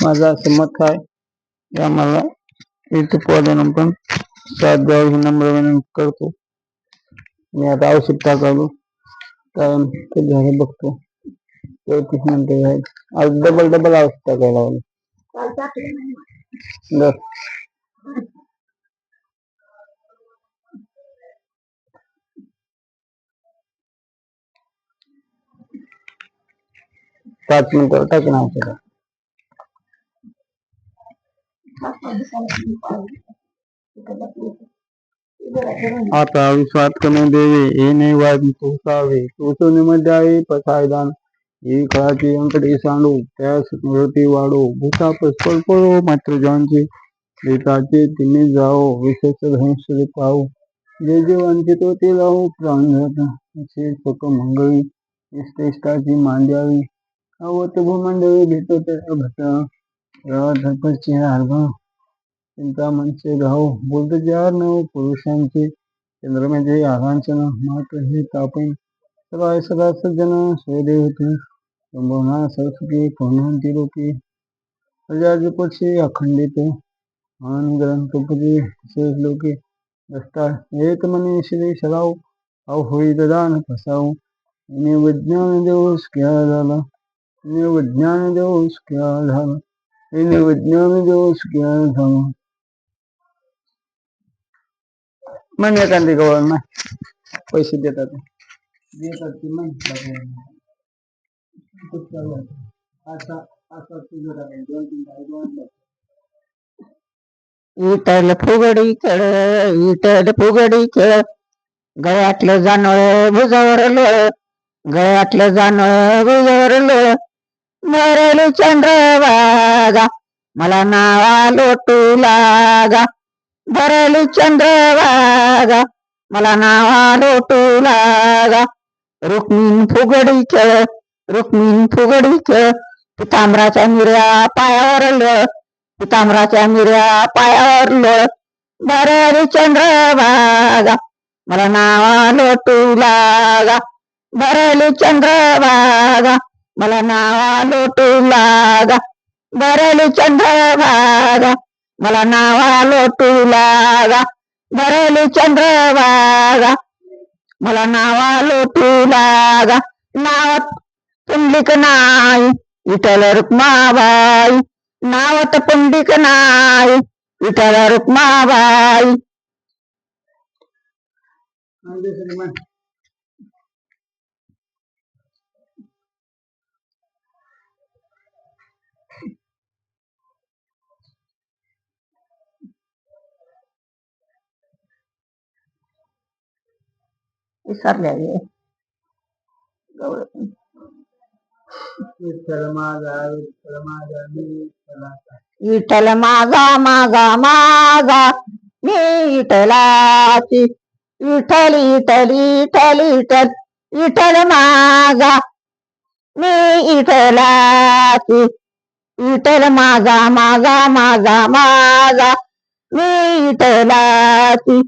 माझं असं मत आहे की आम्हाला युट्यूबवाल्यांना पण साथ द्यावी ही नम्र विनंती करतो. मी आता औषध टाकालो कारण कधी झालं बघतो 34 मिनिटं आहेत. आज डबल औषध टाकायला लावलं. 5 मिनिटावर टाकेन औषध. आता विश्वात कमी देवे हे नाही वाद पोसावे पोचवणीमध्ये आहे पसायदान ही काळाची अंकटे सांडू त्यास स्मृती वाढो भूताप पळपळो मात्र ज्यांचे बेताचे तिने जाओ विशेष धनुष्य पाहू जे जे वांछित ते लावू प्राण असे सुख मंगळी श्रेष्ठाची मांड्यावी आवत भूमंडळी घेतो त्या भटा राधपचे अर्भ चिंता मनसे राहू बोलत जार नव पुरुषांचे चंद्रमेचे आरांचन मात हे तापे सदाय सदा सज्जन स्वदेवते संभवना सरस्वती पवनांती लोके प्रजाजी पक्षी अखंडित मान ग्रंथपती शेष लोके दष्टा एक मनी श्री शराव होई दान फसाव विज्ञान देऊस क्या झाला विज्ञान देऊस क्या झाला विज्ञान देऊस क्या झाला मन एखादी गवळ ना पैसे देतात की नाही विठ्ठल फुगडी खेळ विठ्ठल फुगडी खेळ गळ्यातलं जाणवळ भुजावर लोळ गळ्यातलं जाणवळ भुजावर लोळ मरली चंद्रभागा मला नावा लोटू लागा भरली चंद्रभागा मला नावा लोटू लागा रुक्मिण फुगडी खेळ रुक्मिण फुगडी खेळ पितांबराच्या मिऱ्या पायावर लोळ पितांबराच्या मिऱ्या पायावर लोळ भरली चंद्रभागा मला नावा लोटू लागा भरली चंद्रभागा मला नावा लोटू लागा भरली चंद्रभागा मला नावा लोटू लागा भरली चंद्रभागा मला नावा लोटू लागा नावात पुंडलिक नाही विठ्ठल रुक्माबाई नावात पुंडलिक नाही विठ्ठल रुक्माबाई विसरल्या विठ्ठल माझा विठ्ठल माझा माझा माझा मी विठ्ठलाची विठ्ठल विठ्ठल विठ्ठल विठ्ठल विठ्ठल माझा मी विठ्ठलाची विठ्ठल माझा माझा माझा माझा मी विठ्ठलाची